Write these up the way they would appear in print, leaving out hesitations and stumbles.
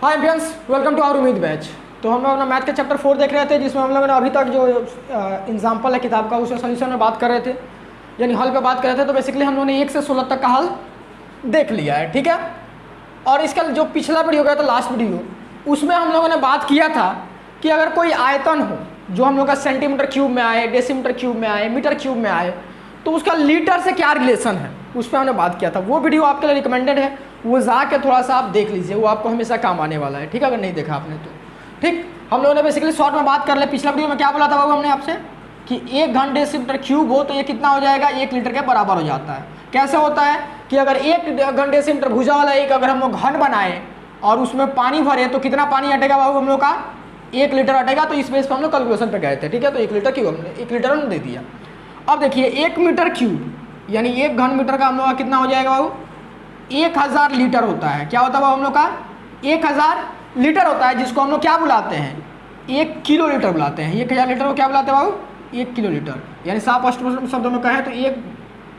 Hi friends, welcome to our उम्मीद batch. तो हम लोग अपना मैथ के चैप्टर 4 देख रहे थे, जिसमें हम लोगों ने अभी तक जो एग्जाम्पल है किताब का उसके सोल्यूशन में बात कर रहे थे, यानी हल पे बात कर रहे थे। तो बेसिकली हम लोगों ने 1 से 16 तक का हल देख लिया है, ठीक है। और इसका जो पिछला वीडियो गया था, लास्ट वीडियो, उसमें हम लोगों ने बात किया था कि अगर कोई आयतन हो जो हम लोग का सेंटीमीटर क्यूब में आए, डेसीमीटर क्यूब में आए, मीटर क्यूब में आए, तो उसका लीटर से क्या रिलेशन है, उस पर हमने बात किया था। वो वीडियो आपके लिए रिकमेंडेड है, वो जाके थोड़ा सा आप देख लीजिए, वो आपको हमेशा काम आने वाला है, ठीक है, अगर नहीं देखा आपने तो। ठीक, हम लोगों ने बेसिकली शॉर्ट में बात कर ले। पिछला वीडियो में क्या बोला था बाबू हमने आपसे कि 1 घन डेसीमीटर क्यूब हो तो ये कितना हो जाएगा, 1 लीटर के बराबर हो जाता है। कैसे होता है कि अगर 1 घन डेसीमीटर भुजा वाला एक अगर हम लोग घन बनाए और उसमें पानी भरे तो कितना पानी हटेगा बाबू हम लोग का, 1 लीटर हटेगा। तो इस बेस पर हम लोग कैलकुलेशन पे गए थे, ठीक है। तो 1 लीटर क्यूब हमने 1 लीटर हमने दे दिया। अब देखिए 1 मीटर क्यूब यानी 1 घन मीटर का हम लोग का कितना हो जाएगा बाबू, 1000 लीटर होता है। क्या होता है बाबू हम लोग का, 1000 लीटर होता है, जिसको हम लोग क्या बुलाते हैं, 1 किलो लीटर बुलाते हैं। 1000 लीटर को क्या बुलाते हैं बाबू, 1 किलो लीटर। यानी साफ स्पष्ट शब्दों में कहें तो 1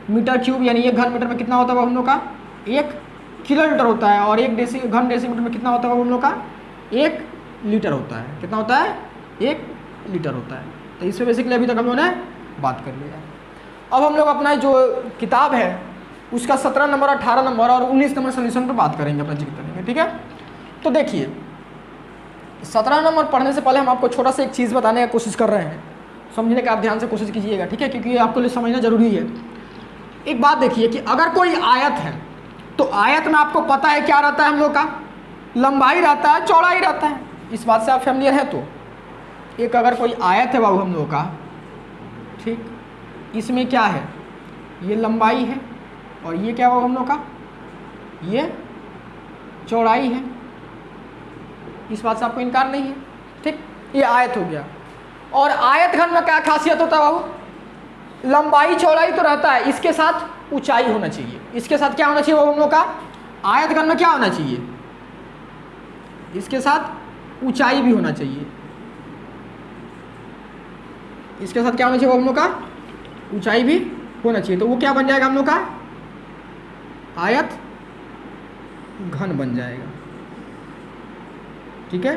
मीटर क्यूब यानी 1 घन मीटर में कितना होता है बाबू हम लोग का, 1 किलो लीटर होता है। और 1 घन डेसीमीटर में कितना होता है बाबू हम लोग का, 1 लीटर होता है। कितना होता है, 1 लीटर होता है। तो इसमें बेसिकली अभी तक हम लोगों ने बात कर लिया। अब हम लोग अपना जो किताब है उसका 17 नंबर, 18 नंबर और 19 नंबर सोल्यूशन पर बात करेंगे, अपना जिक्र करेंगे, ठीक है। तो देखिए 17 नंबर पढ़ने से पहले हम आपको छोटा सा एक चीज़ बताने की कोशिश कर रहे हैं, समझने का आप ध्यान से कोशिश कीजिएगा, ठीक है, क्योंकि ये आपके लिए समझना जरूरी है। एक बात देखिए कि अगर कोई आयत है तो आयत में आपको पता है क्या रहता है हम लोग का, लंबाई रहता है, चौड़ाई रहता है। इस बात से आप फैमिलियर है। तो एक अगर कोई आयत है बाबू हम लोग का, ठीक, इसमें क्या है, ये लंबाई है और ये क्या होगा हम लोग का, ये चौड़ाई है। इस बात से आपको इनकार नहीं है, ठीक। ये आयत हो गया। और आयत घन में क्या खासियत होता है बाबू, लंबाई चौड़ाई तो रहता है, इसके साथ ऊंचाई होना चाहिए। इसके साथ क्या होना चाहिए बाबू हम लोग का, आयत घन में क्या होना चाहिए, इसके साथ ऊंचाई भी होना चाहिए। इसके साथ क्या होना चाहिए बाबू हम लोग का, ऊंचाई भी होना चाहिए। तो वो क्या बन जाएगा हम लोग का, आयत घन बन जाएगा, ठीक है।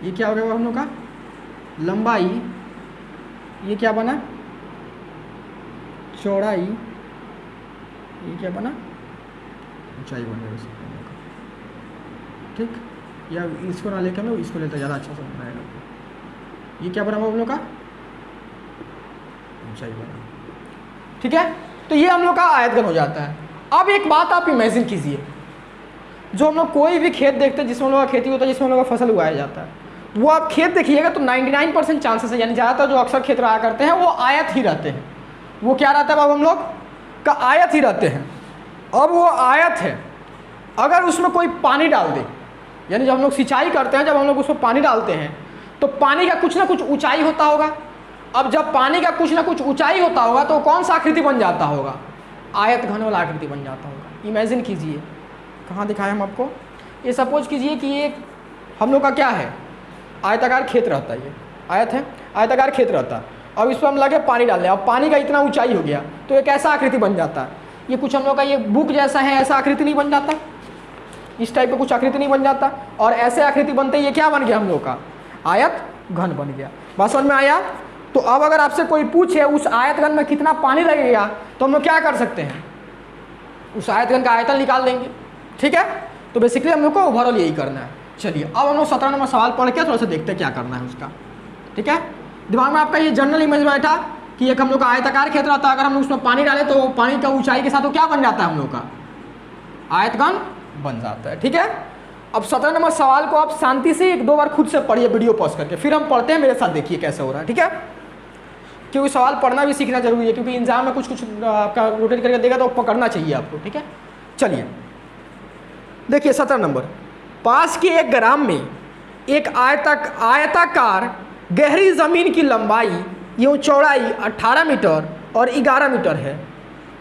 ये क्या हो गया हम लोग का, लंबाई, ये क्या बना, चौड़ाई, ये क्या बना, ऊंचाई बन गया, ठीक। या इसको ना लेकर हम इसको लेते ज़्यादा अच्छा समझ आएगा। ये क्या बना हम लोग का, ऊंचाई बना, ठीक है। तो ये हम लोग का आयतघन हो जाता है। अब एक बात आप इमेजिन कीजिए, जो हम लोग कोई भी खेत देखते हैं जिसमें हम लोग का खेती होता है, जिसमें हम लोग का फसल उगाया जाता है, वो आप खेत देखिएगा तो 99% चांसेस है, यानी ज़्यादातर जो अक्सर खेत रहा करते हैं वो आयत ही रहते हैं। वो क्या रहता है बाबू हम लोग का, आयत ही रहते हैं। अब वो आयत है, अगर उसमें कोई पानी डाल दे, यानी जब हम लोग सिंचाई करते हैं, जब हम लोग उसमें पानी डालते हैं तो पानी का कुछ ना कुछ ऊंचाई होता होगा। अब जब पानी का कुछ ना कुछ ऊंचाई होता होगा तो कौन सा आकृति बन जाता होगा, आयत घन वाला आकृति बन जाता होगा। इमेजिन कीजिए, कहाँ दिखाएं हम आपको, ये सपोज कीजिए कि ये हम लोग का क्या है, आयताकार खेत रहता है, ये आयत है, आयताकार खेत रहता है। अब इस पर हम लगे पानी डालने, अब पानी का इतना ऊंचाई हो गया तो एक ऐसा आकृति बन जाता है। ये कुछ हम लोग का ये बुक जैसा है, ऐसा आकृति नहीं बन जाता, इस टाइप का कुछ आकृति नहीं बन जाता। और ऐसे आकृति बनते ये क्या बन गया हम लोग का, आयत घन बन गया। बात समझ में आया। तो अब अगर आपसे कोई पूछे उस आयत घन में कितना पानी लगेगा तो हम लोग क्या कर सकते हैं, उस आयत घन का आयतन निकाल देंगे, ठीक है। तो बेसिकली हम लोग को ओवरऑल यही करना है। चलिए अब हम लोग 17 नंबर सवाल पढ़ के थोड़ा सा देखते हैं क्या करना है उसका, ठीक है। दिमाग में आपका ये जनरल इमेज बैठा कि एक हम लोग का आयताकार खेत रहता है, अगर हम लोग उसमें पानी डालें तो पानी का ऊंचाई के साथ वो क्या बन जाता है हम लोग का, आयतघन बन जाता है, ठीक है। अब 17 नंबर सवाल को आप शांति से 1-2 बार खुद से पढ़िए वीडियो पॉज करके, फिर हम पढ़ते हैं, मेरे साथ देखिए कैसे हो रहा है, ठीक है। क्योंकि सवाल पढ़ना भी सीखना जरूरी है, क्योंकि एग्जाम में कुछ आपका रोटेट करके देगा तो पकड़ना चाहिए आपको, ठीक है। चलिए देखिए 17 नंबर, पास के एक ग्राम में एक आयताकार गहरी जमीन की लंबाई एवं चौड़ाई 18 मीटर और 11 मीटर है।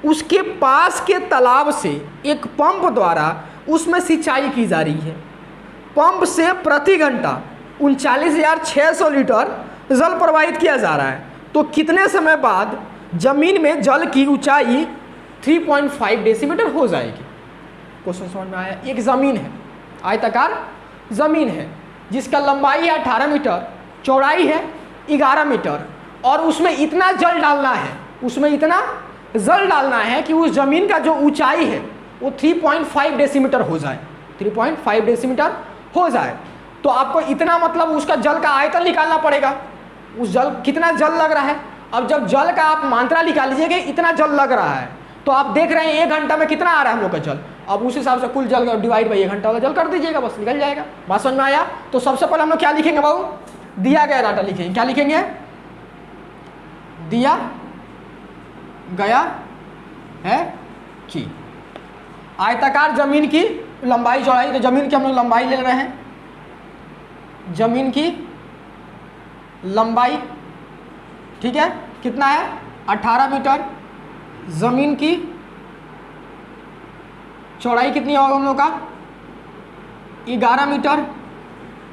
उसके पास के तालाब से एक पंप द्वारा उसमें सिंचाई की जा रही है। पंप से प्रति घंटा 39,600 लीटर जल प्रवाहित किया जा रहा है। तो कितने समय बाद जमीन में जल की ऊंचाई 3.5 डेसीमीटर हो जाएगी। क्वेश्चन समझ में आया? एक ज़मीन है, आयताकार ज़मीन है जिसका लंबाई है 18 मीटर, चौड़ाई है 11 मीटर, और उसमें इतना जल डालना है, उसमें इतना जल डालना है कि उस ज़मीन का जो ऊंचाई है वो 3.5 डेसीमीटर हो जाए, 3.5 डेसीमीटर हो जाए। तो आपको इतना मतलब उसका जल का आयतन निकालना पड़ेगा, उस जल कितना जल लग रहा है। अब जब जल का आप मात्रा निकाल लीजिएगा इतना जल लग रहा है, तो आप देख रहे हैं 1 घंटा में कितना आ रहा है हम लोग का जल, अब उस हिसाब से कुल जल डिवाइड बाई 1 घंटा वाला जल कर दीजिएगा, बस निकल जाएगा। बात समझ में आया? तो सबसे पहले हम लोग क्या लिखेंगे बाबू? दिया गया डाटा लिखेंगे। क्या लिखेंगे? दिया गया है कि आयताकार जमीन की लंबाई चौड़ाई, तो जमीन की हम लोग लंबाई ले रहे हैं, जमीन की लंबाई, ठीक है, कितना है 18 मीटर, जमीन की चौड़ाई कितनी होगा हम लोग का 11 मीटर,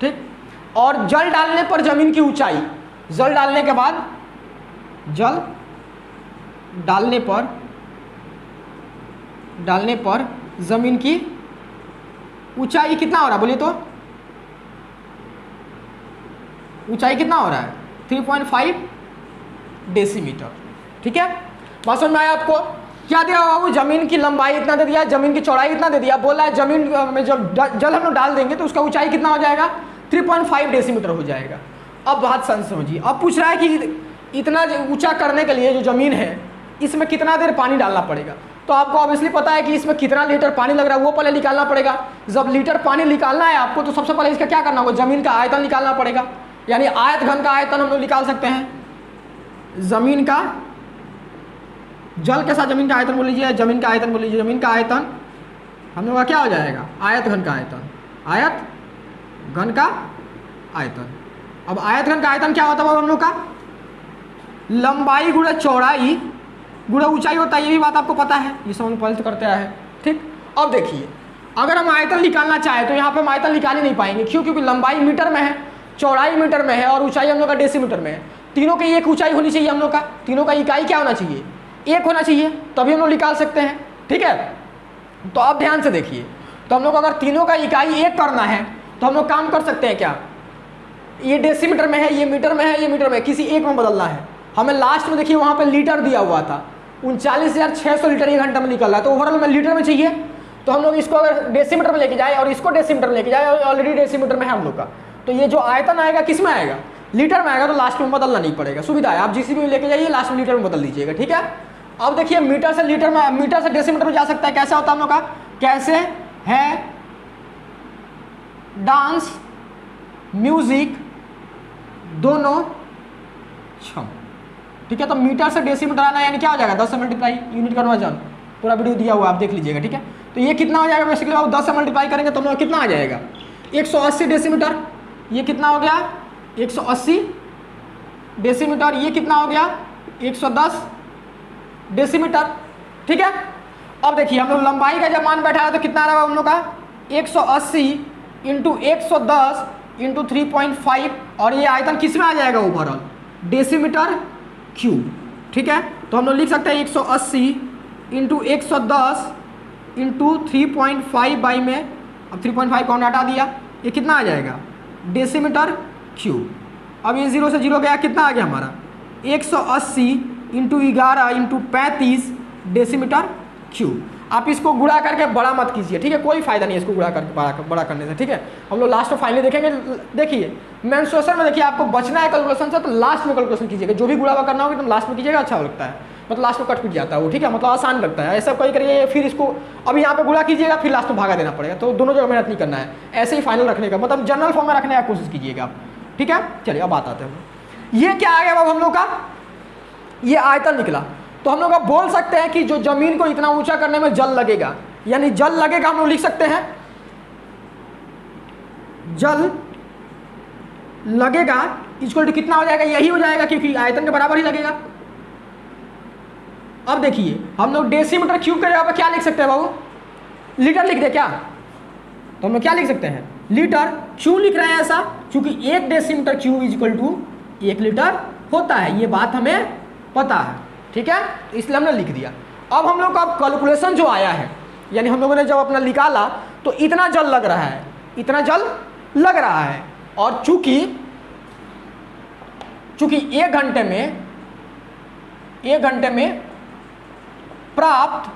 ठीक। और जल डालने पर जमीन की ऊंचाई, जल डालने के बाद, जल डालने पर जमीन की ऊंचाई कितना हो रहा है बोलिए तो? ऊंचाई कितना हो रहा है 3.5 डेसीमीटर, ठीक है। बात समझ में आया आपको? क्या दिया बाबू? जमीन की लंबाई इतना दे दिया, जमीन की चौड़ाई इतना दे दिया, बोला है जमीन में जब जल हम लोग डाल देंगे तो उसका ऊंचाई कितना हो जाएगा 3.5 डेसीमीटर हो जाएगा। अब बात समझिए, अब पूछ रहा है कि इतना ऊंचा करने के लिए जो ज़मीन है इसमें कितना देर पानी डालना पड़ेगा। तो आपको ऑब्वियसली पता है कि इसमें कितना लीटर पानी लग रहा है वो पहले निकालना पड़ेगा। जब लीटर पानी निकालना है आपको तो सबसे पहले इसका क्या करना होगा, ज़मीन का आयतन निकालना पड़ेगा, यानी आयत घन का आयतन हम लोग निकाल सकते हैं। ज़मीन का, जल के साथ ज़मीन का आयतन बोल लीजिए, ज़मीन का आयतन बोल लीजिए, ज़मीन का आयतन हम लोग का क्या हो जाएगा आयत घन का आयतन, आयत घन का आयतन। अब आयत घन का आयतन क्या होता है हम लोग का? लंबाई गुणा चौड़ाई गुणा ऊंचाई होता है, ये भी बात आपको पता है, ये सब हम पहले से करते आए हैं, ठीक। अब देखिए अगर हम आयतन निकालना चाहें तो यहाँ पे हम आयतन निकाल ही नहीं पाएंगे, क्यों? क्योंकि लंबाई मीटर में है, चौड़ाई मीटर में है और ऊंचाई हम लोग का डेसीमीटर में है। तीनों की एक ऊंचाई होनी चाहिए हम लोग का, तीनों का इकाई क्या होना चाहिए, एक होना चाहिए, तभी हम लोग निकाल सकते हैं, ठीक है। तो अब ध्यान से देखिए, तो हम लोग अगर तीनों का इकाई एक करना है तो हम लोग काम कर सकते हैं क्या? ये डेसीमीटर में है, ये मीटर में है, ये मीटर में है, किसी एक में बदलना है हमें। लास्ट में देखिए वहाँ पे लीटर दिया हुआ था, 39,600 लीटर 1 घंटा में निकल रहा है, तो ओवरऑल में लीटर में चाहिए। तो हम लोग इसको अगर डेसीमीटर में लेके जाए और इसको डेसीमीटर में लेके जाए, और ऑलरेडी डेसीमीटर में है हम लोग का, तो ये जो आयतन आएगा किस में आएगा, लीटर में आएगा। तो लास्ट में बदलना नहीं पड़ेगा, सुविधा है, आप जिस भी लेके जाइए लास्ट में लीटर में बदल दीजिएगा, ठीक है। अब देखिए मीटर से लीटर में, मीटर से डेसीमीटर में जा सकता है, कैसे होता है हम लोग का? कैसे है डांस म्यूजिक दोनों छम, ठीक है। तो मीटर से डेसीमीटर आना यानी क्या हो जाएगा 10 से मल्टीप्लाई, यूनिट कन्वर्जन, पूरा वीडियो दिया हुआ आप देख लीजिएगा, ठीक है। तो ये कितना हो जाएगा बेसिकली आप 10 से मल्टीप्लाई करेंगे तो हम लोग कितना आ जाएगा 180 डेसीमीटर। ये कितना हो गया 180 डेसीमीटर। ये कितना हो गया 110 डेसीमीटर, ठीक है। अब देखिए हम लोग लंबाई का जब मान बैठा है तो कितना आ रहा है हम लोग का 180 इंटू 110 इंटू 3.5, और ये आयतन किस में आ जाएगा ओवरऑल डेसीमीटर क्यूब, ठीक है। तो हम लोग लिख सकते हैं 180 इंटू 110 इंटू 3.5 बाई में, अब 3.5 कौन हटा दिया, ये कितना आ जाएगा डेसीमीटर क्यूब। अब ये 0 से 0 गया, कितना आ गया हमारा 180 इंटू 11 इंटू 35 डेसीमीटर क्यूब। आप इसको गुणा करके बड़ा मत कीजिए, ठीक है, कोई फायदा नहीं है इसको गुणा करके बड़ा करने से, ठीक है। हम लोग लास्ट में फाइनली देखेंगे। देखिए मेंस्ट्रुएशन में देखिए आपको बचना है कैलकुलेशन से, तो लास्ट में कैलकुलेशन कीजिएगा, जो भी गुणा करना होगा तो लास्ट में कीजिएगा, अच्छा लगता है, मतलब लास्ट में कट पिट जाता है वो, ठीक है, मतलब आसान लगता है। ऐसा कोई करिए फिर इसको अभी यहाँ पे गुणा कीजिएगा फिर लास्ट में भागा देना पड़ेगा, तो दोनों जगह मेहनत नहीं करना है, ऐसे ही फाइनल रखने का मतलब जनरल फॉर्म में रखने का कोशिश कीजिएगा आप, ठीक है। चलिए अब बात आते हैं, ये क्या आ गया अब हम लोग का, ये आयतन निकला। तो हम लोग अब बोल सकते हैं कि जो जमीन को इतना ऊंचा करने में जल लगेगा, यानी जल लगेगा, हम लोग लिख सकते हैं जल लगेगा इक्वल टू कितना हो जाएगा, यही हो जाएगा क्योंकि आयतन के बराबर ही लगेगा। अब देखिए हम लोग डेसीमीटर क्यूब के जगह पर क्या लिख सकते हैं बाबू, लीटर लिख दे क्या, तो हम लोग क्या लिख सकते हैं लीटर। क्यों लिख रहे हैं ऐसा, क्योंकि 1 decimetre cube equal to 1 litre होता है, ये बात हमें पता है, ठीक है, तो इसलिए हमने लिख दिया। अब हम लोग का कैलकुलेशन जो आया है, यानी हम लोगों ने जब अपना निकाला तो इतना जल लग रहा है, इतना जल लग रहा है। और चूंकि एक घंटे में प्राप्त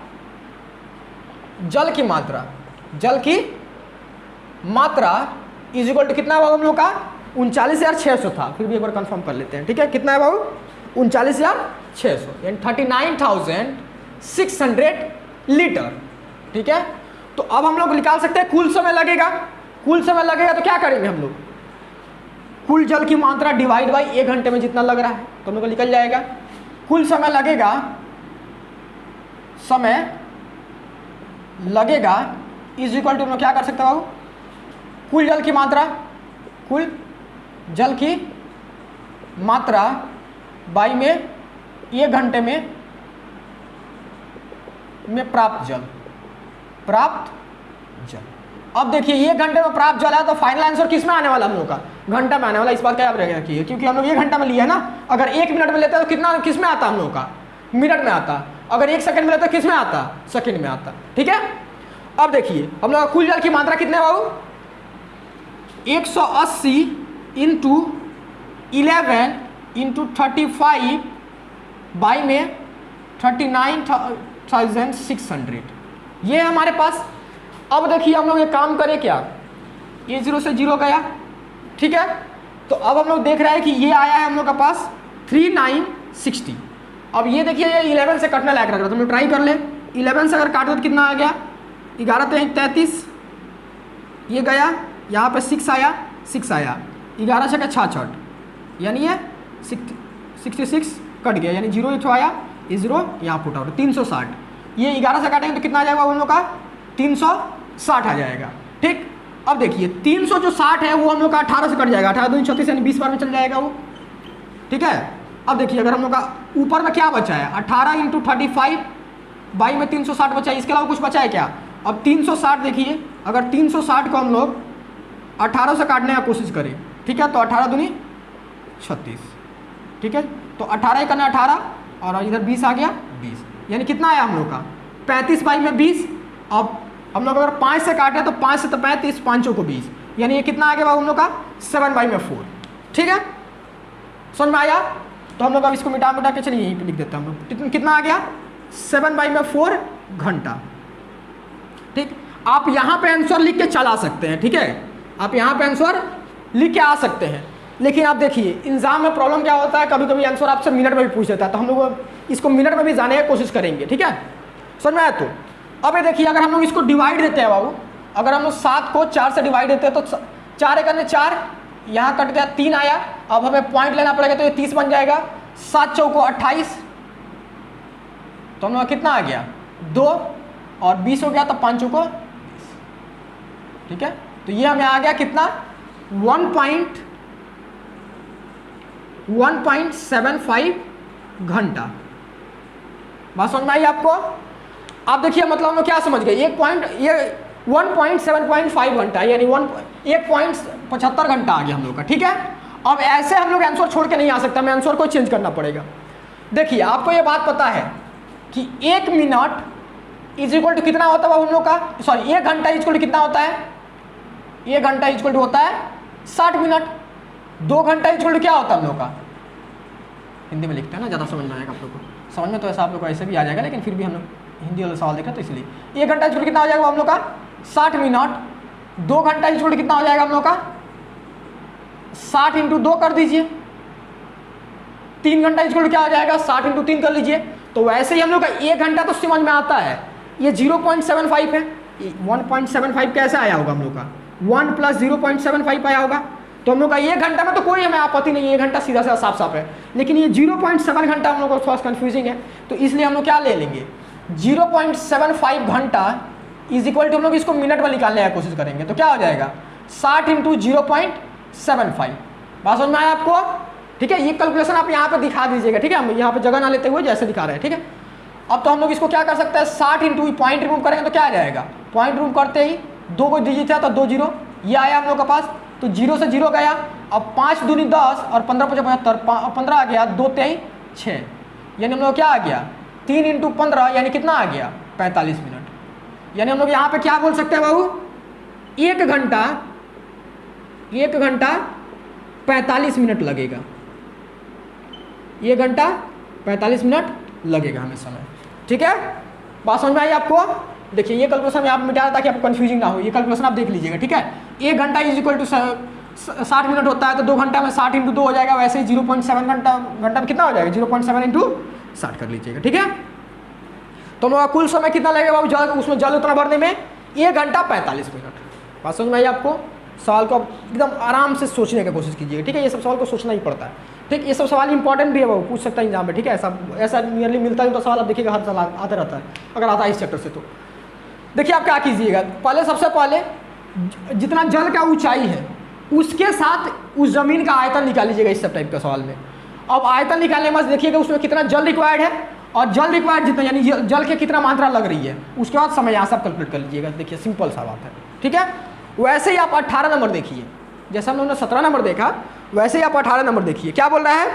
जल की मात्रा इज इक्वल टू कितना है बाबू हम लोग का 39,600 था, फिर भी एक बार कंफर्म कर लेते हैं, ठीक है। कितना है बाबू 39,600 यानी 39,600 लीटर, ठीक है। तो अब हम लोग निकाल सकते हैं कुल समय लगेगा। तो क्या करेंगे हम लोग, कुल जल की मात्रा डिवाइड बाई 1 घंटे में जितना लग रहा है, तो हम लोग को निकल जाएगा। कुल समय लगेगा इज इक्वल टू हम लोग क्या कर सकते हैं बाबू, कुल जल की मात्रा बाई में 1 घंटे में प्राप्त जल। अब देखिए 1 घंटे में प्राप्त जल है तो फाइनल आंसर किस में आने वाला हम लोग का, घंटा में आने वाला। इस बात का याद रखिए, क्योंकि हम लोग 1 घंटा में लिया है ना। अगर 1 मिनट में लेते हैं तो कितना किस में आता हम लोग का, मिनट में आता। अगर 1 सेकंड में लेते हैं किस में आता, सेकंड में आता, ठीक है। अब देखिए हम लोग कुल जल की मात्रा कितने बाबू 180 इंटू 11 इंटू 35 बाई में 39,600 ये है हमारे पास। अब देखिए हम लोग एक काम करें क्या, ये 0 से 0 गया, ठीक है। तो अब हम लोग देख रहे हैं कि ये आया है हम लोग का पास 3960। अब ये देखिए ये 11 से कटने लायक रख रहा है, तो हम लोग ट्राई कर ले। 11 से अगर काटो तो कितना आ गया 11 33, ये गया यहाँ पे 6 आया 11 से 66 यानी ये 66 कट गया, यानी 0 इथो आया, ये 0 यहाँ पुट आउट 360। ये 11 से काटेंगे तो कितना आ जाएगा उन लोग का 360 आ जाएगा, ठीक। अब देखिए 360 है वो हम लोग का 18 से कट जाएगा, 18 दूनी 36 यानी 20 बार में चल जाएगा वो, ठीक है। अब देखिए अगर हम लोग का ऊपर में क्या बचा है 18 इंटू 35 बाई में 360 बचा है, इसके अलावा कुछ बचा है क्या। अब 360 देखिए, अगर 360 को हम लोग 18 से काटने की कोशिश करें, ठीक है, तो 18 दूनी 36, ठीक है। तो 18 करना 18 और इधर 20 आ गया 20, यानी कितना आया हम लोग का 35 बाई में 20। अब हम लोग अगर 5 से काटे तो 5 से तो 35, 5 को 20, यानी ये कितना आ गया हम लोग का 7 बाई में 4, ठीक है। समझ में आया। तो हम लोग अब इसको मिटा के चलिए यहीं पे लिख देते हैं हम लोग, कितना आ गया 7 बाई में 4 घंटा, ठीक। आप यहाँ पे आंसर लिख के चला सकते हैं, ठीक है, आप यहाँ पे आंसर लिख के आ सकते हैं। लेकिन आप देखिए एग्जाम में प्रॉब्लम क्या होता है, कभी कभी आंसर आपसे मिनट में भी पूछ देता है, तो हम लोग इसको मिनट में भी जाने की कोशिश करेंगे, ठीक है। समझ में आया। तो अब ये देखिए अगर हम लोग इसको डिवाइड देते हैं बाबू, अगर हम लोग 7 को 4 से डिवाइड देते हैं तो 4 एकने 4, यहाँ कट गया 3 आया। अब हमें पॉइंट लेना पड़ेगा तो ये 30 बन जाएगा, 7 चौको 28, तो हम लोग कितना आ गया 2 और 20 हो गया, तो 5 चौको 20, ठीक है। तो ये हमें आ गया कितना 1.75 घंटा। बात समझ में आई आपको। आप देखिए मतलब हम लोग क्या समझ गए, ये 1.7.5 घंटा यानी 1.75 घंटा आ गया हम लोग का, ठीक है। अब ऐसे हम लोग आंसर छोड़ के नहीं आ सकता, हमें आंसर को चेंज करना पड़ेगा। देखिए आपको ये बात पता है कि 1 मिनट इज इक्वल टू कितना होता है हम लोग का, सॉरी 1 घंटा इज इक्वल टू कितना होता है, 1 घंटा इज इक्वल टू होता है 60 मिनट। 2 घंटा इज इक्वल टू क्या होता है हम लोग का, हिंदी में लिखते हैं ना, ज़्यादा समझ में आएगा आप लोग को। समझ में तो ऐसा आप लोग को ऐसे भी आ जाएगा, लेकिन फिर भी हम लोग हिंदी वाला सवाल देख रहे हैं तो इसलिए 1 घंटा इज इक्वल टू कितना हो जाएगा हम लोग का 60 मिनट। 2 घंटा इज इक्वल टू कितना हो जाएगा हम लोग का 60 इंटू 2 कर दीजिए। 3 घंटा इज इक्वल टू क्या हो जाएगा 60 इंटू 3 कर लीजिए। तो वैसे ही हम लोग का 1 घंटा तो समझ में आता है, ये 0.75 है, 1.75 कैसे आया होगा हम लोग का 1 प्लस 0.75 आया होगा। तो हम लोग का 1 घंटा में तो कोई हमें आपत्ति नहीं है, 1 घंटा सीधा साफ साफ है, लेकिन ये 0.7 घंटा हम लोग को थोड़ा कंफ्यूजिंग है, तो इसलिए हम लोग क्या ले लेंगे 0.75 घंटा इज इक्वल टू हम लोग इसको मिनट में निकालने की कोशिश करेंगे, तो क्या हो जाएगा 60 इंटू 0.75। बात समझ में आया आपको, ठीक है। ये कैलकुलेशन आप यहाँ पे दिखा दीजिएगा, ठीक है, हम यहाँ पे जगह ना लेते हुए जैसे दिखा रहे हैं, ठीक है। अब तो हम लोग इसको क्या कर सकते हैं 60 इंटू पॉइंट रिमूव करेंगे तो क्या आ जाएगा, पॉइंट रिमूव करते ही 2 को डिजिट था तो 2 0 ये आया हम लोग के पास, तो 0 से 0 गया। अब 5 दूनी 10 और 15 5 75, 15 आ गया, 2 3 6, यानी हम लोग क्या आ गया 3 इंटू 15 यानी कितना आ गया 45 मिनट। यानी हम लोग यहाँ पे क्या बोल सकते हैं बाबू, 1 घंटा 45 मिनट लगेगा, 1 घंटा 45 मिनट लगेगा हमें समय। ठीक है, बात समझ में आई आपको। देखिए ये कैलकुलेशन में आप मिटा रहा ताकि आपको कंफ्यूजिंग ना हो, ये कैलकुलेशन आप देख लीजिएगा। ठीक है, 1 घंटा इज इक्वल टू 60 मिनट होता है, तो 2 घंटा में 60 इंटू 2 हो जाएगा। वैसे ही 0.7 घंटा में कितना हो जाएगा, 0.7 इंटू 60 कर लीजिएगा। ठीक है, तो मेरा कुल समय कितना लगेगा बाबू जल, उसमें जल उतना भरने में 1 घंटा 45 मिनट। बात समझ में आई आपको। सवाल को आप एकदम आराम से सोचने की कोशिश कीजिएगा। ठीक है, ये सब सवाल को सोचना ही पड़ता है। ठीक, ये सब सवाल इंपॉर्टेंट भी है, वो पूछ सकता है एग्जाम में। ठीक है, ऐसा नियरली मिलता है तो सवाल आप देखिएगा हर साल आता रहता है, अगर आता है इस चैप्टर से। तो देखिए आप क्या कीजिएगा, पहले सबसे पहले जितना जल का ऊंचाई है उसके साथ उस जमीन का आयतन निकाल लीजिएगा इस सब टाइप का सवाल में। अब आयतन निकालने में देखिएगा उसमें कितना जल रिक्वायर्ड है और जल रिक्वायर्ड जितना यानी जल की कितना मात्रा लग रही है, उसके बाद समय यहाँ सब कैलकुलेट कर लीजिएगा। देखिए सिंपल सा बात है। ठीक है, वैसे ही आप 18 नंबर देखिए, जैसे हम लोगों ने 17 नंबर देखा वैसे ही आप 18 नंबर देखिए क्या बोल रहा है,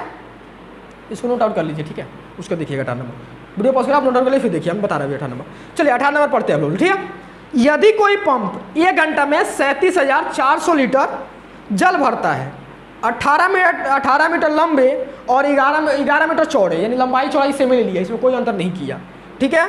इसको नोट आउट कर लीजिए। ठीक है, उसको देखिएगा 18 नंबर, वीडियो पॉज कर आप नोट आउट कर लीजिए, फिर देखिए हम बता रहे हैं 18 नंबर। चलिए 18 नंबर पढ़ते हैं हम लोग। ठीक है, यदि कोई पंप 1 घंटा में 37,400 लीटर जल भरता है, 18 मीटर लंबे और 11 मीटर चौड़े, यानी लंबाई चौड़ाई सेम ले लिया, इसमें कोई अंतर नहीं किया। ठीक है,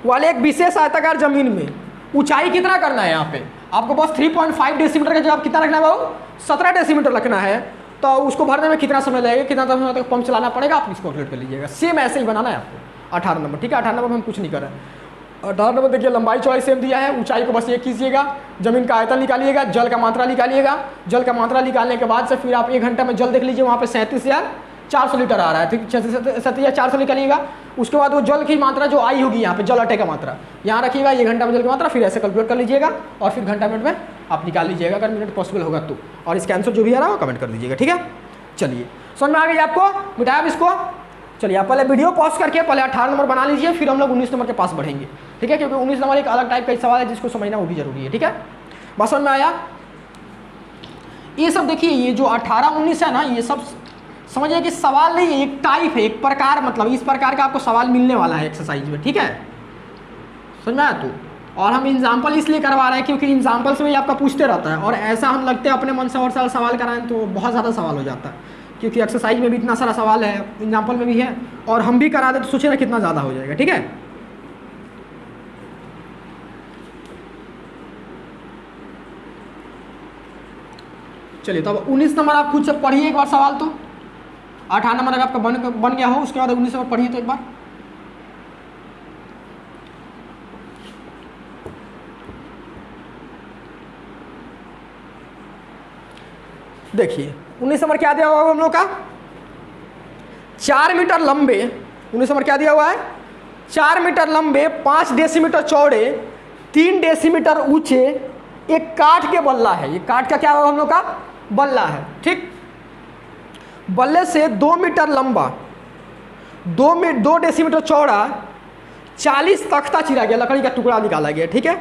वाले एक विशेष आयताकार जमीन में ऊंचाई कितना करना है, यहाँ पे आपको बस 3.5 डेसीमीटर का जवाब कितना रखना है बाबू, 17 डेसीमीटर रखना है। तो उसको भरने में कितना समय लगेगा, कितना समय तक पंप चलाना पड़ेगा, आप इसको कैलकुलेट कर लीजिएगा। सेम ऐसे ही बनाना है आपको 18 नंबर। ठीक है, 18 नंबर में हम कुछ नहीं कर रहे हैं। 18 नंबर देखिए लंबाई चौड़ाई सेम दिया है, ऊंचाई को बस ये कीजिएगा, जमीन का आयतन निकालिएगा, जल का मात्रा निकालिएगा। जल का मात्रा निकालने के बाद से फिर आप 1 घंटा में जल देख लीजिए, वहाँ पे 37,400 लीटर आ रहा है। ठीक, 37,400 निकालिएगा। उसके बाद वो जल की मात्रा जो आई होगी यहाँ पे जल अटे का मात्रा यहाँ रखिएगा, 1 घंटा में जल की मात्रा, फिर ऐसे कैलकुलेट कर लीजिएगा और फिर घंटा मिनट में आप निकाल लीजिएगा अगर मिनट पॉसिबल होगा तो। और इसका आंसर जो भी आ रहा है वो कमेंट कर दीजिएगा। ठीक है, चलिए समझ में आ गई आपको, मिटाया अब इसको। चलिए आप पहले वीडियो पॉज करके पहले 18 नंबर बना लीजिए, फिर हम लोग 19 नंबर के पास बढ़ेंगे। ठीक है, क्योंकि 19 नंबर एक अलग टाइप का सवाल है जिसको समझना वो भी जरूरी है। ठीक है, बात समझ में आया। ये सब देखिए, ये जो 18-19 है ना, ये सब समझिए कि सवाल नहीं है, एक टाइप है, एक प्रकार, मतलब इस प्रकार का आपको सवाल मिलने वाला है एक्सरसाइज में। ठीक है, समझ में आया। तो और हम एग्जाम्पल इसलिए करवा रहे हैं क्योंकि एग्जाम्पल से भी आपका पूछते रहता है, और ऐसा हम लगते हैं अपने मन से और सारा सवाल कराएं तो बहुत ज़्यादा सवाल हो जाता है, क्योंकि एक्सरसाइज में भी इतना सारा सवाल है, एग्जाम्पल में भी है, और हम भी करा दें तो सोचिए ना कितना ज़्यादा हो जाएगा। ठीक है, चलिए तो अब 19 नंबर आप खुद से पढ़िए एक बार सवाल। तो 18 नंबर अगर आपका बन गया हो, उसके बाद 19 नंबर पढ़िए तो एक बार। देखिए 19 नंबर क्या दिया हुआ है हम लोग का, 4 मीटर लंबे, 19 नंबर क्या दिया हुआ है, 4 मीटर लंबे, 5 डेसीमीटर चौड़े, 3 डेसीमीटर ऊंचे एक काठ के बल्ला है। ये काठ का क्या होगा हम लोग का, बल्ला है। ठीक, बल्ले से 2 मीटर लंबा, 2 डेसीमीटर चौड़ा 40 तख्ता चिरा गया, लकड़ी का टुकड़ा निकाला गया। ठीक है,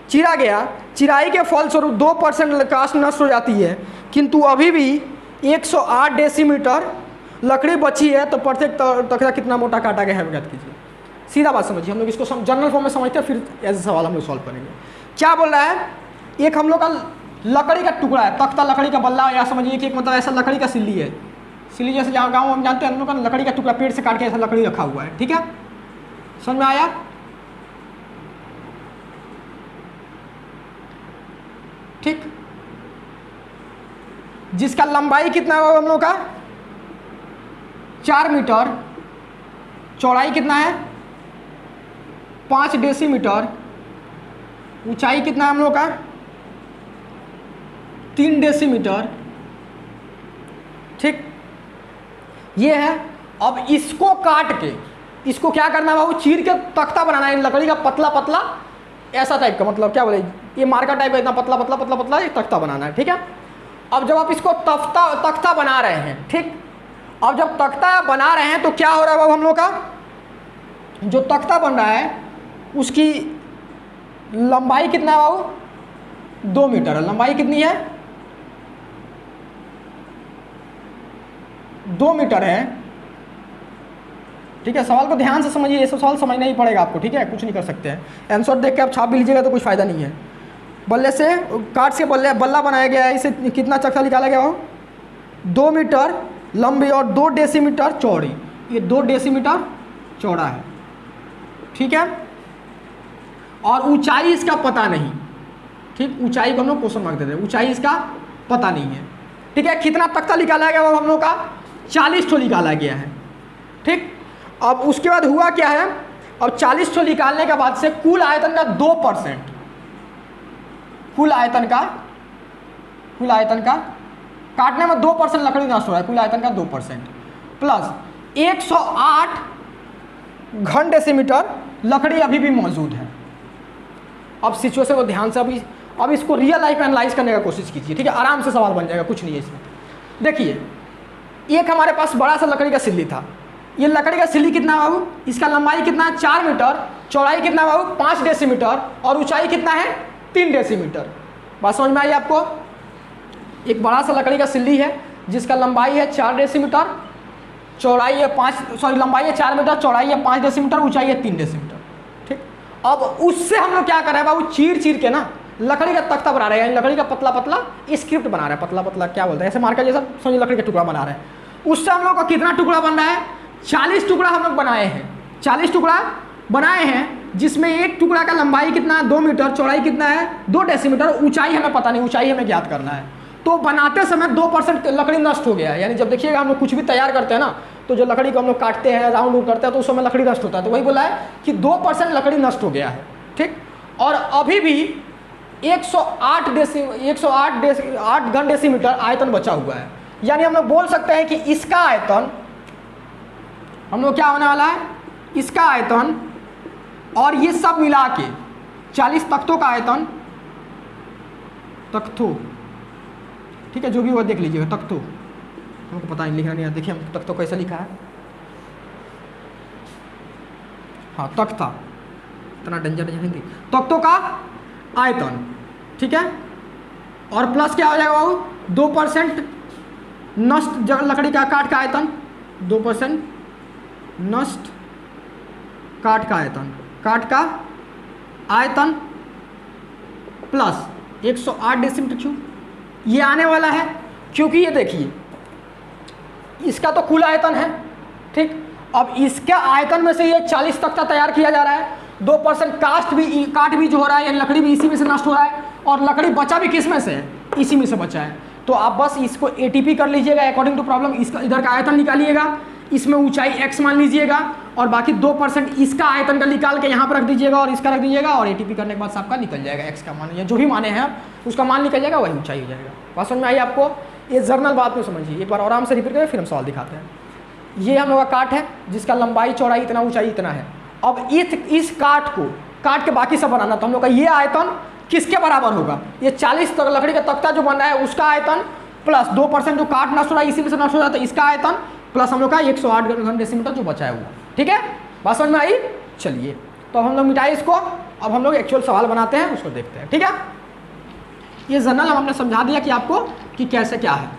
चिरा गया, चिराई के फलस्वरूप 2% काष्ठ नष्ट हो जाती है, किंतु अभी भी 108 डेसीमीटर लकड़ी बची है, तो प्रत्येक तख्ता कितना मोटा काटा गया है ज्ञात कीजिए। सीधा बात समझिए, हम लोग इसको जनरल फॉर्म में समझते हैं, फिर ऐसे सवाल हम लोग सॉल्व करेंगे। क्या बोल रहा है, एक हम लोग का लकड़ी का टुकड़ा है, तख्ता लकड़ी का बल्ला, या समझिए कि एक मतलब ऐसा लकड़ी का सिल्ली है, सिल्ली जैसे जहाँ गाँव हम जानते हैं हम लोग का लकड़ी का टुकड़ा पेड़ से काट के ऐसा लकड़ी रखा हुआ है। ठीक है, समझ में आया। ठीक, जिसका लंबाई कितना है हम लोग का 4 मीटर, चौड़ाई कितना है 5 डेसीमीटर, ऊंचाई कितना है हम लोग का 3 डेसीमीटर। ठीक, ये है। अब इसको काट के इसको क्या करना है बाबू, चीर के तख्ता बनाना है, लकड़ी का पतला पतला ऐसा टाइप का, मतलब क्या बोले, ये मार्का टाइप का इतना पतला पतला पतला पतला एक तख्ता बनाना है। ठीक है, अब जब आप इसको तख्ता बना रहे हैं, ठीक, अब जब तख्ता बना रहे हैं तो क्या हो रहा है बाबू, हम लोग का जो तख्ता बन रहा है उसकी लंबाई कितना है बाबू, 2 मीटर है। लंबाई कितनी है, 2 मीटर है। ठीक है, सवाल को ध्यान से समझिए, ये सब सवाल समझना ही पड़ेगा आपको, ठीक है, कुछ नहीं कर सकते हैं। आंसर देख के आप छाप भी लीजिएगा तो कुछ फ़ायदा नहीं है। बल्ले से काट से बल्ला बनाया गया है, इसे कितना चक्का निकाला गया हो, 2 मीटर लंबी और 2 डेसीमीटर चौड़ी, ये 2 डेसीमीटर चौड़ा है, ठीक है, और ऊंचाई इसका पता नहीं, ठीक, ऊंचाई को हम लोग क्वेश्चन मार्क देते हैं, ऊंचाई इसका पता नहीं है, ठीक है। कितना तख्ता निकाला गया वो हम लोग का 40 ठो निकाला गया है, ठीक। अब उसके बाद हुआ क्या है, अब 40 ठो निकालने के बाद से कुल आयतन का 2%, कुल आयतन का काटने में 2% लकड़ी नष्ट हो रहा है, कुल आयतन का 2% प्लस 108 घन डेसीमीटर लकड़ी अभी भी मौजूद है। अब सिचुएशन को ध्यान से अब इसको रियल लाइफ में एनालाइज करने का कोशिश कीजिए, ठीक है, आराम से सवाल बन जाएगा, कुछ नहीं है इसमें। देखिए, एक हमारे पास बड़ा सा लकड़ी का सिल्ली था, ये लकड़ी का सिल्ली कितना बाबू, इसका लंबाई कितना है 4 मीटर, चौड़ाई कितना बाबू 5 डेसीमीटर और ऊंचाई कितना है 3 डेसीमीटर। बात समझ में आई आपको? एक बड़ा सा लकड़ी का सिल्ली है जिसका लंबाई है 4 डेसीमीटर, चौड़ाई है लंबाई है 4 मीटर, चौड़ाई है 5 डेसीमीटर, ऊंचाई है 3 डेसीमीटर, ठीक। अब उससे हम लोग क्या कर रहे हैं बाबू, चीर के ना लकड़ी का तख्ता बना रहे हैं, यानी लकड़ी का पतला स्क्रिप्ट बना रहे हैं, पतला क्या बोलते हैं, ऐसे मार्कर जैसा समझिए लकड़ी का टुकड़ा बना रहे हैं। उससे हम लोग का कितना टुकड़ा बन रहा है, 40 टुकड़ा हम लोग बनाए हैं, 40 टुकड़ा बनाए हैं, जिसमें एक टुकड़ा का लंबाई कितना है 2 मीटर, चौड़ाई कितना है 2 डेसीमीटर, ऊंचाई हमें पता नहीं, ऊंचाई हमें ज्ञात करना है। तो बनाते समय 2% लकड़ी नष्ट हो गया है, यानी जब देखिएगा हम लोग कुछ भी तैयार करते हैं ना, तो जो लकड़ी को हम लोग काटते हैं, राउंड करते हैं, तो उस समय लकड़ी नष्ट होता है, तो वही बोला है कि 2% लकड़ी नष्ट हो गया है, ठीक। और अभी भी 108 घन डेसीमीटर आयतन बचा हुआ है, यानी हम लोग बोल सकते हैं कि इसका आयतन हम लोग क्या होने वाला है, इसका आयतन और ये सब मिला के 40 तख्तों का आयतन, तख्तों, ठीक है, जो भी वो देख लीजिएगा, तख्तों, हमको पता नहीं लिखना नहीं है, देखिए हम तख्तों कैसे लिखा है, हाँ तख्ता, इतना डेंजर हिंदी, तख्तों का आयतन, ठीक है, और प्लस क्या हो जाएगा बाबू 2% नष्ट लकड़ी का काट का आयतन, 2% नष्ट काट का आयतन प्लस 108 डेसीमीटर क्यूब, ये आने वाला है, क्योंकि ये देखिए इसका तो कुल आयतन है, ठीक। अब इसके आयतन में से ये 40 तख्ता तैयार किया जा रहा है, 2% काट भी जो हो रहा है, यानी लकड़ी भी इसी में से नष्ट हो रहा है, और लकड़ी बचा भी किस में से है, इसी में से बचा है। तो आप बस इसको ATP कर लीजिएगा अकॉर्डिंग टू प्रॉब्लम, इसका इधर का आयतन निकालिएगा, इसमें ऊंचाई x मान लीजिएगा, और बाकी 2% इसका आयतन का निकाल के यहाँ पर रख दीजिएगा और इसका रख दीजिएगा, और ATP करने के बाद आपका निकल जाएगा x का मान, या जो भी माने हैं उसका मान निकल जाएगा, वही ऊंचाई हो जाएगा। बात समझ में आई आपको? ये जर्नल बात में समझिए, एक बार आराम से रिपीट करें फिर हम सवाल दिखाते हैं। ये हम लोग का काट है जिसका लंबाई चौड़ाई इतना, ऊंचाई इतना है। अब इस काट के बाकी सब बनाना, तो हम लोग का ये आयतन किसके बराबर होगा, ये 40 लकड़ी का तख्ता जो बन रहा है उसका आयतन प्लस 2% जो काट नष्ट हो रहा है इसी में से नष्ट हो रहा है, तो इसका आयतन प्लस हम लोग का 108 घन डेसीमीटर जो बचा है वो, ठीक है। बात समझ में आई? चलिए तो हम लोग मिटाए इसको, अब हम लोग एक्चुअल सवाल बनाते हैं, उसको देखते हैं, ठीक है। ये जर्नल हमने समझा दिया कि आपको कि कैसे क्या है।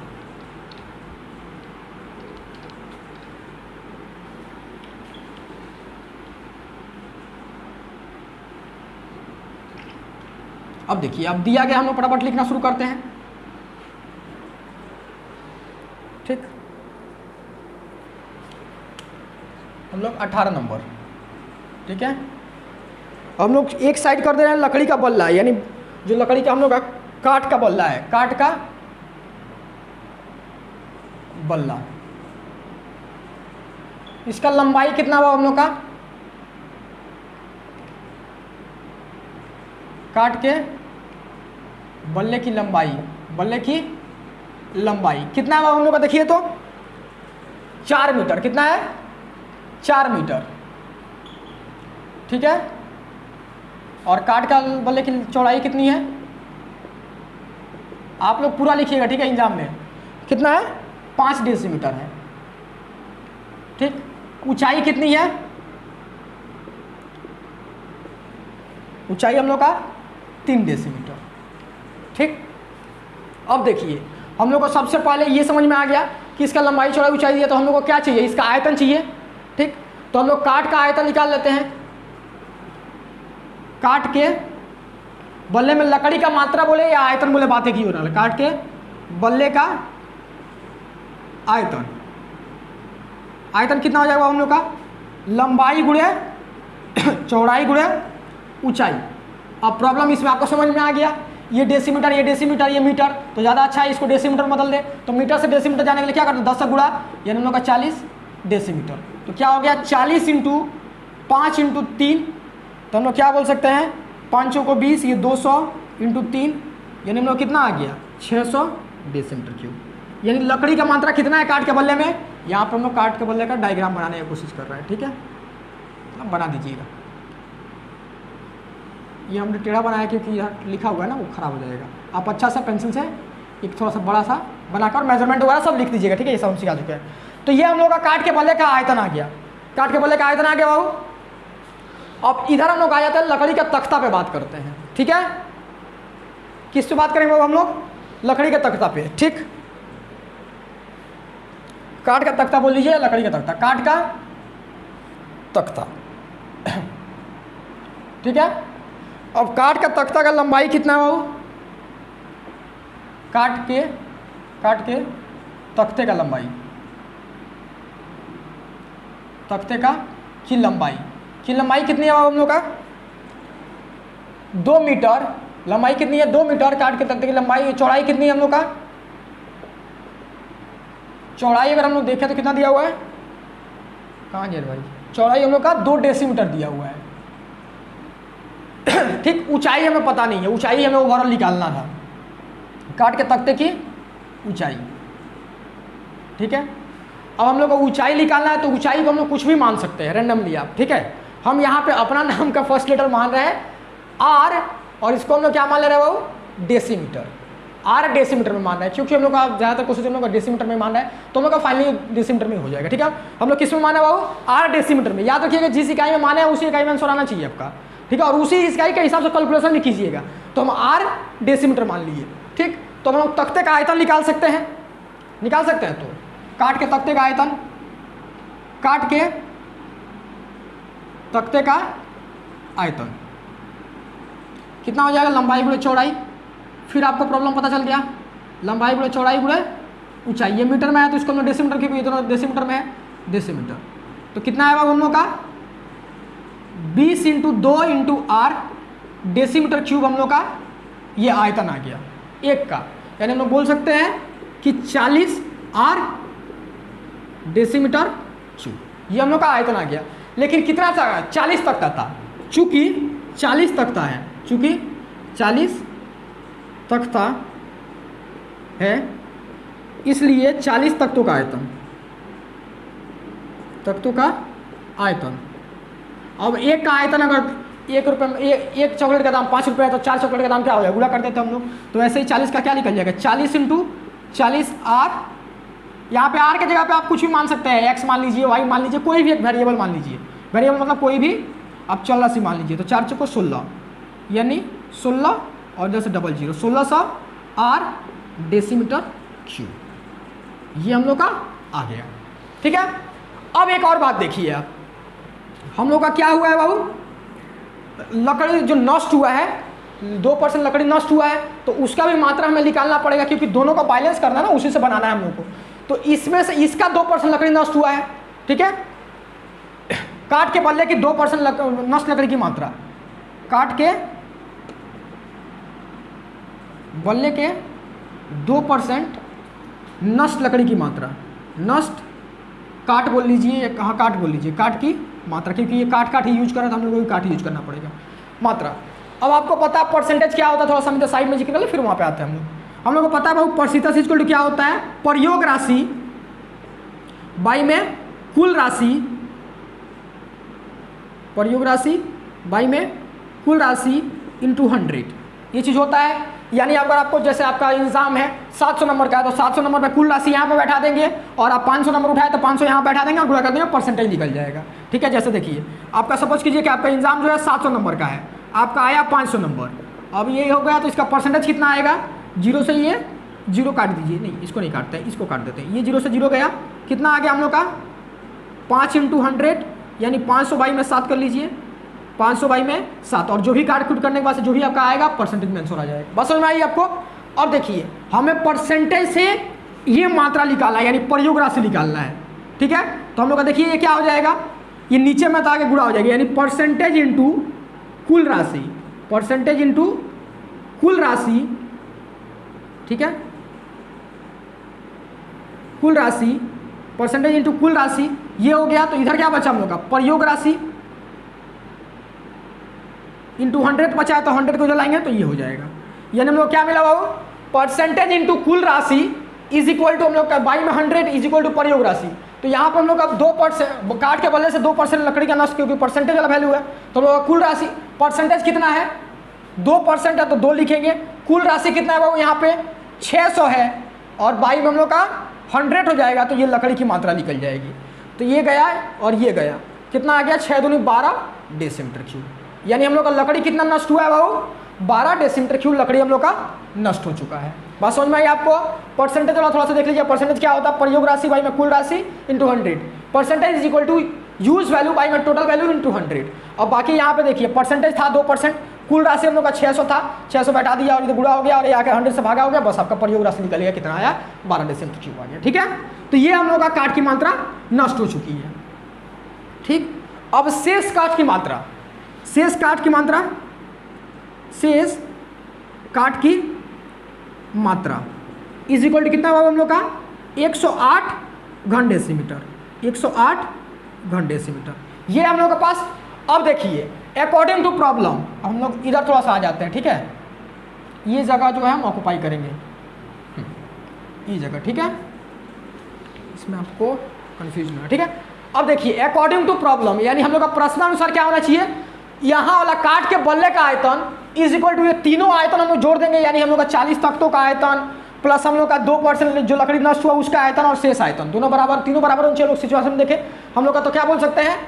अब देखिए, अब दिया गया, हम लोग फटाफट लिखना शुरू करते हैं, ठीक। हम लोग 18 नंबर, ठीक है। हम लोग एक साइड कर दे रहे हैं लकड़ी का बल्ला, यानी जो लकड़ी का हम लोग का काट का बल्ला है, काट का बल्ला, इसका लंबाई कितना हुआ हम लोग का, काट के बल्ले की लंबाई कितना है हम लोग का, देखिए तो 4 मीटर, कितना है 4 मीटर, ठीक है। और काट का बल्ले की चौड़ाई कितनी है, आप लोग पूरा लिखिएगा, ठीक है, एग्जाम में कितना है 5 डेसीमीटर है, ठीक। ऊंचाई कितनी है, ऊंचाई हम लोग का 3 डेसीमीटर, ठीक। अब देखिए, हम लोग को सबसे पहले ये समझ में आ गया कि इसका लंबाई चौड़ाई ऊंचाई दिया, तो हम लोग को क्या चाहिए, इसका आयतन चाहिए, ठीक। तो हम लोग काट का आयतन निकाल लेते हैं। काट के बल्ले में लकड़ी का मात्रा बोले या आयतन बोले, बात एक ही हो रहा है। काट के बल्ले का आयतन, आयतन कितना हो जाएगा हम लोग का, लंबाई गुणे चौड़ाई गुणे ऊंचाई। अब प्रॉब्लम इसमें आपको समझ में आ गया, ये डेसीमीटर, ये डेसीमीटर, ये मीटर, तो ज़्यादा अच्छा है इसको डेसीमीटर में बदल दे। तो मीटर से डेसीमीटर जाने के लिए क्या करते हैं, 10 से गुणा, यानी हम लोग का 40 डेसीमीटर। तो क्या हो गया 40 इंटू 5 इंटू 3, तो हम लोग क्या बोल सकते हैं, 5 को 20, ये 200 इंटू 3, यानी हम लोग कितना आ गया 600 डेसीमीटर क्यूब। यानी लकड़ी का मात्रा कितना है काट के बल्ले में। यहाँ पर हम लोग काट के बल्ले का डायग्राम बनाने की कोशिश कर रहे हैं, ठीक है, अब बना दीजिएगा। ये हमने टेढ़ा बनाया क्योंकि यहाँ लिखा हुआ है ना वो खराब हो जाएगा। आप अच्छा सा पेंसिल से एक थोड़ा सा बड़ा सा बनाकर मेजरमेंट वगैरह सब लिख दीजिएगा, ठीक है, ये सब हम सिखा चुके हैं। तो ये हम लोग का काट के बल्ले का आयतन आ गया, काट के बल्ले का आयतन आ गया बाबू। अब इधर हम लोग आ जाते हैं लकड़ी का तख्ता पे बात करते हैं, ठीक है। किस पे बात करेंगे बाबू हम लोग, लकड़ी के तख्ता पे, ठीक। काट का तख्ता बोल लीजिए, लकड़ी का तख्ता, काट का तख्ता, ठीक है। अब काट का तख्ता का लंबाई कितना है बाबू, काट के तख्ते का लंबाई, तख्ते का की लंबाई कितनी है बाबू हम लोग का, 2 मीटर। लंबाई कितनी है 2 मीटर। काट के तख्ते की लंबाई, चौड़ाई कितनी है हम लोग का, चौड़ाई अगर हम लोग देखें तो कितना दिया हुआ है, कहाँ गया भाई, चौड़ाई हम लोग का 2 डेसीमीटर दिया हुआ है, ठीक। ऊंचाई हमें पता नहीं है, ऊंचाई हमें ओवरऑल निकालना था, काट के तख्ते की ऊंचाई, ठीक है। अब हम लोग को ऊंचाई निकालना है, तो ऊंचाई को हम लोग कुछ भी मान सकते हैं रैंडमली आप, ठीक है। हम यहाँ पे अपना नाम का फर्स्ट लेटर मान रहे हैं आर, और इसको हम लोग क्या मान ले रहे हैं बाबू, डेसीमीटर। आर डेसीमीटर में मान रहे हैं, क्योंकि हम लोग का ज़्यादातर कोशिश हम लोग का डेसीमीटर में मान रहे हैं, तो हम लोग का फाइनली डेसीमीटर में हो जाएगा, ठीक है। हम लोग किस में माने बाबू, आर डेसीमीटर में। याद रखिएगा जिस इकाई में माने उसी इकाई में आंसर आना चाहिए आपका, ठीक है, और उसी इकाई के हिसाब से कैलकुलेशन भी कीजिएगा। तो हम आर डेसीमीटर मान लीजिए, ठीक। तो हम लोग तख्ते का आयतन निकाल सकते हैं, तो काट के तख्ते का आयतन, काट के तख्ते का आयतन कितना हो जाएगा, लंबाई गुणे चौड़ाई। फिर आपको प्रॉब्लम पता चल गया, लंबाई गुणे चौड़ाई गुणे ऊंचाई। ये मीटर में है तो इसको हम लोग डेसीमीटर, क्योंकि ये दोनों डेसीमीटर में है, डेसीमीटर। तो कितना है बाबू हम लोग का, 20 into 2 into R decimetre cube हम लोग का ये आयतन आ गया एक का। यानी हम लोग बोल सकते हैं कि 40 आर डेसीमीटर क्यूब, ये हम लोग का आयतन आ गया। लेकिन कितना था, 40 तक का था, चूंकि 40 तख्ता है, चूंकि 40 तख्ता है, इसलिए 40 तख्तों का आयतन, तख्तों का आयतन। अब एक का आयतन अगर 1 रुपये में, एक चॉकलेट का दाम 5 रुपये है, तो 4 चॉकलेट का दाम क्या हो जाएगा, गुणा कर देते हैं हम लोग। तो ऐसे ही 40 का क्या निकल जाएगा, 40 इंटू 40 आर। यहाँ पे आर के जगह पे आप कुछ भी मान सकते हैं, एक्स मान लीजिए, वाई मान लीजिए, कोई भी एक वेरिएबल मान लीजिए। वेरिएबल मतलब कोई भी आप चल राशि मान लीजिए। तो 4 चौको 16, यानी 16 और 10 डबल 0, 1600 आर डेसीमीटर क्यूब, ये हम लोग का आ गया, ठीक है। अब एक और बात देखिए आप, हम लोग का क्या हुआ है बाबू, लकड़ी जो नष्ट हुआ है, 2% लकड़ी नष्ट हुआ है, तो उसका भी मात्रा हमें निकालना पड़ेगा, क्योंकि दोनों का बैलेंस करना है ना, उसी से बनाना है हम लोग को। तो इसमें से इसका 2% लकड़ी नष्ट हुआ है, ठीक है। काट के बल्ले की 2% नष्ट लकड़ी की मात्रा, काट के बल्ले के 2% नष्ट लकड़ी की मात्रा, नष्ट काट बोल लीजिए, कहाँ काट बोल लीजिए, काट की मात्रा, क्योंकि ये काट ही यूज कर रहा था, हम लोगों को भी काट यूज करना पड़ेगा, मात्रा। अब आपको पता है परसेंटेज क्या होता है, थोड़ा सा हम साइड में जिक्र कर ले, फिर वहाँ पे आते हैं हम लोग को पता है भाई परसेंटेज इक्वल टू क्या होता है, प्रयोग राशि बाई में कुल राशि, प्रयोग राशि बाई में कुल राशि इंटू 100, ये चीज़ होता है। यानी अगर आपको जैसे आपका एग्जाम है 700 नंबर का है, तो 700 नंबर पे कुल राशि यहाँ पे बैठा देंगे, और आप 500 नंबर उठाए तो 500 यहाँ बैठा देंगे और गुणा कर देंगे, परसेंटेज निकल जाएगा, ठीक है। जैसे देखिए आपका सपोज कीजिए कि आपका एग्जाम जो है 700 नंबर का है, आपका आया 500 नंबर, अब ये हो गया तो इसका परसेंटेज कितना आएगा, 0 से ये 0 काट दीजिए, नहीं इसको नहीं काटते हैं, इसको काट देते हैं, ये 0 से 0 गया, कितना आ गया हम लोग का 5 इंटू 100, यानी 500 बाई में 7 कर लीजिए, 500 बाई में 7, और जो भी काट कूट करने के बाद जो भी आपका आएगा परसेंटेज में आंसर आ जाएगा। बस समझ में आई आपको। अब देखिए हमें परसेंटेज से ये मात्रा निकालना है, यानी प्रयोग राशि निकालना है, ठीक है। तो हम लोग का देखिए ये क्या हो जाएगा, ये नीचे में तो आगे गुणा हो जाएगा, यानी परसेंटेज इंटू कुल राशि, परसेंटेज इंटू कुल राशि, ठीक है, कुल राशि, परसेंटेज इंटू कुल राशि, ये हो गया। तो इधर क्या बचा हम लोग का, प्रयोग राशि इंटू 100 बचा है, तो 100 को जलाएंगे तो ये हो जाएगा। यानी हम लोग क्या मिला बाबू, परसेंटेज इंटू कुल राशि इज इक्वल टू हम लोग का बाई में 100 इज इक्वल टू प्रयोग राशि। तो यहाँ पर हम लोग का 2% काट के बदले से 2% लकड़ी का नष्ट, क्योंकि परसेंटेज वाला वैल्यू है। तो हम लोग का कुल राशि, परसेंटेज कितना है 2% है तो 2 लिखेंगे। कुल राशि कितना है बाबू, यहाँ पे 600 है, और बाई में हम लोग का 100 हो जाएगा, तो ये लकड़ी की मात्रा निकल जाएगी। तो ये गया और ये गया, कितना आ गया 6 दूनी 12 डेसीमीटर क्यूब। यानी हम लोग का लकड़ी कितना नष्ट हुआ है बाबू, 12 डेसीमीटर क्यूब लकड़ी हम लोग का नष्ट हो चुका है। बात समझ में आई आपको। परसेंटेज वाला थोड़ा सा देख लीजिए, परसेंटेज क्या होता है, प्रयोग राशि बाई में कुल राशि into 100, percentage is equal to use value by में टोटल वैल्यू इंटू 100। और बाकी यहाँ पे देखिए परसेंटेज था 2%, कुल राशि हम लोग का 600 था, 600 बैठा दिया और इधर गुणा हो गया, और ये आके 100 से भागा हो गया, बस आपका प्रयोग राशि निकल गया, कितना आया 12 डेसीमीटर क्यूब आ गया, ठीक है। तो ये हम लोग का काट की मात्रा नष्ट हो चुकी है, ठीक। अब शेष काट की मात्रा, शेष काट की मात्रा, शेष काट की मात्रा इज इक्वल टू कितना हुआ हम लोग का 108 घन डेसीमीटर, 108 घन डेसीमीटर, ये हम लोग के पास। अब देखिए अकॉर्डिंग टू प्रॉब्लम, हम लोग इधर थोड़ा सा आ जाते हैं, ठीक है। ये जगह जो है हम ऑक्युपाई करेंगे, ये जगह, ठीक है, इसमें आपको कंफ्यूजन है, ठीक है। अब देखिए अकॉर्डिंग टू प्रॉब्लम, यानी हम लोग का प्रश्नानुसार क्या होना चाहिए, यहाँ वाला काट के बल्ले का आयतन इज इक्वल टू ये तीनों आयतन हम लोग जोड़ देंगे, यानी हम लोग का 40 तख्तों का आयतन प्लस हम लोग का 2% जो लकड़ी नष्ट हुआ उसका आयतन और शेष आयतन, दोनों बराबर, तीनों बराबर होने चाहिए। लोग सिचुएशन में देखें हम लोग का, तो क्या बोल सकते हैं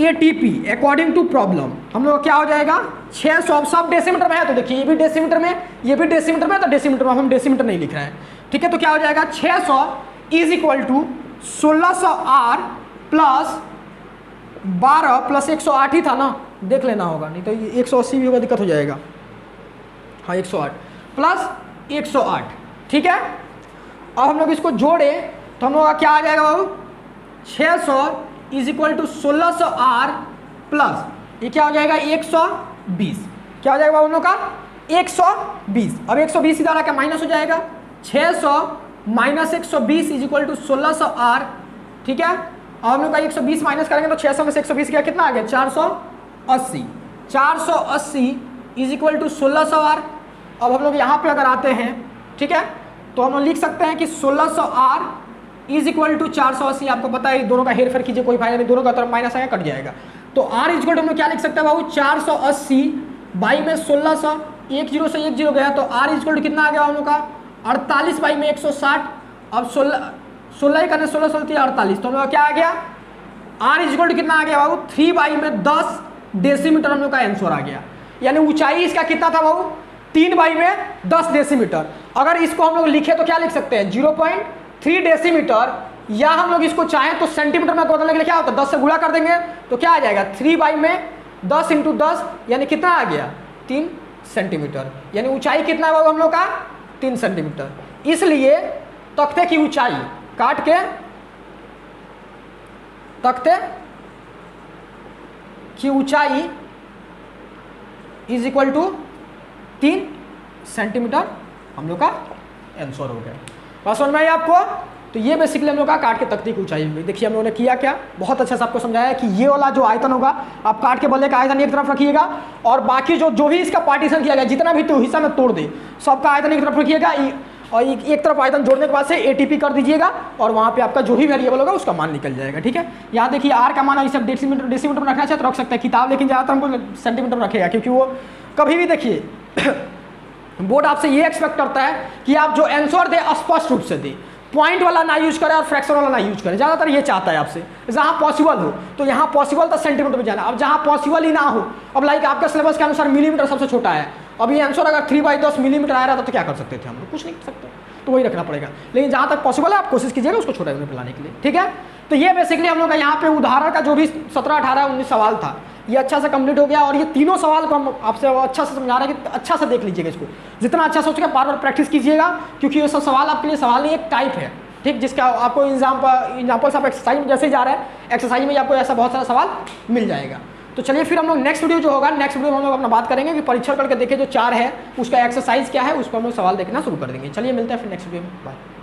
ATP अकॉर्डिंग टू प्रॉब्लम हम लोग क्या हो जाएगा 600, सब डेसीमीटर में है, तो देखिए ये भी डेसीमीटर में, ये भी डेसीमीटर में, तो डेसीमीटर में हम डेसीमीटर नहीं लिख रहे हैं, ठीक है। तो क्या हो जाएगा 600 is equal to 1600 R plus 12 plus 108 ही था ना, देख लेना होगा, नहीं तो ये 180 भी होगा, दिक्कत हो जाएगा। हाँ 108 प्लस 108, ठीक है। अब हम लोग इसको जोड़े तो हम लोग का क्या आ जाएगा बाबू 600 is equal to 1600 R plus ये क्या हो जाएगा 120, क्या हो जाएगा बाबू हम लोग का 120। अब 120 इधर आकर माइनस हो जाएगा, 600 minus 120 is equal to 1600 R, ठीक है। अब हम लोग का 120 माइनस करेंगे तो 600 में से 120 गया, कितना आ गया 480, 480 इज इक्वल टू 1600 R। अब हम लोग यहाँ पे अगर आते हैं, ठीक है, तो हम लोग लिख सकते हैं कि 1600 R इज इक्वल टू 480, आपको पता है दोनों का हेर फेर कीजिए, कोई फायदा नहीं, दोनों का तरफ माइनस आएगा, कट जाएगा। तो R इज इक्वल टू हम लोग क्या लिख सकते हैं बाबू 480 बाई में 1600, 1 0 से 1 0 गया, तो R इज इक्वल टू कितना आ गया हम लोग का 48 बाई में 160। अब 16 ही करने 16 16 48, तो हम लोग क्या आ गया R इज इक्वल टू कितना आ गया बाबू 3 बाई में 10 डेसीमीटर हम लोग का आंसर आ गया। यानी ऊंचाई इसका कितना था बाबू 3 बाई में 10 डेसीमीटर। अगर इसको हम लोग लिखे तो क्या लिख सकते हैं 0.3 डेसीमीटर, या हम लोग इसको चाहें तो सेंटीमीटर में बदलने के लिए क्या होता है 10 से गुणा कर देंगे, तो क्या आ जाएगा 3 बाई में 10 इंटू 10, यानी कितना आ गया 3 सेंटीमीटर। यानी ऊंचाई कितना है बाबू हम लोग का 3 सेंटीमीटर। इसलिए तख्ते की ऊंचाई काट के तख्ते की ऊंचाई इज इक्वल टू 3 सेंटीमीटर हम लोग का आंसर हो गया। बात समझ में आई आपको। तो ये बेसिकली हम लोग का काट के तख्ते की ऊंचाई हुई। देखिए हम लोगों ने किया क्या, बहुत अच्छा से आपको समझाया कि ये वाला जो आयतन होगा आप काट के बल्ले का आयतन एक तरफ रखिएगा, और बाकी जो भी इसका पार्टीशन किया गया जितना भी तो हिस्सा में तोड़ दे सबका आयतन एक तरफ रखिएगा, और एक तरफ आयतन जोड़ने के बाद से ATP कर दीजिएगा, और वहाँ पे आपका जो भी वेरिएबल होगा उसका मान निकल जाएगा। ठीक है, यहाँ देखिए R का मान इसे डेसीमीटर में रखना चाहिए तो रख सकते हैं किताब, लेकिन ज़्यादातर हमको सेंटीमीटर में रखेगा, क्योंकि वो कभी भी देखिए बोर्ड आपसे ये एक्सपेक्ट करता है कि आप जो आंसर दे स्पष्ट रूप से दे, पॉइंट वाला ना यूज करें और फ्रैक्शन वाला ना यूज करें, ज़्यादातर ये चाहता है आपसे। जहाँ पॉसिबल हो तो यहाँ पॉसिबल तो सेंटीमीटर में जाना, अब जहाँ पॉसिबल ही ना हो, अब लाइक आपके सिलेबस के अनुसार मिलीमीटर सबसे छोटा है, अब ये आंसर अगर 3/10 मिलीमीटर आ रहा था तो क्या कर सकते थे हम लोग, कुछ नहीं कर सकते। तो वही रखना पड़ेगा, लेकिन जहाँ तक पॉसिबल है आप कोशिश कीजिएगा उसको छोटे यूनिट में लाने के लिए, ठीक है। तो ये बेसिकली हम लोग का यहाँ पे उदाहरण का जो भी 17, 18, 19 सवाल था ये अच्छा से कंप्लीट हो गया। और ये तीनों सवाल को हम आपसे अच्छा से समझा रहे हैं कि अच्छा से देख लीजिएगा इसको, जितना अच्छा सोच के बार बार प्रैक्टिस कीजिएगा, क्योंकि ये सब सवाल आपके लिए सवाल नहीं, एक टाइप है, ठीक, जिसका आपको एग्जाम्पल्स आप एक्सरसाइज में जैसे ही जा रहे हैं, एक्सरसाइज में आपको ऐसा बहुत सारा सवाल मिल जाएगा। तो चलिए फिर हम लोग नेक्स्ट वीडियो जो होगा, नेक्स्ट वीडियो में हम लोग अपना बात करेंगे कि परीक्षण करके देखें जो 4 है उसका एक्सरसाइज क्या है, उसको हम लोग सवाल देखना शुरू कर देंगे। चलिए मिलते हैं फिर नेक्स्ट वीडियो में, बाय।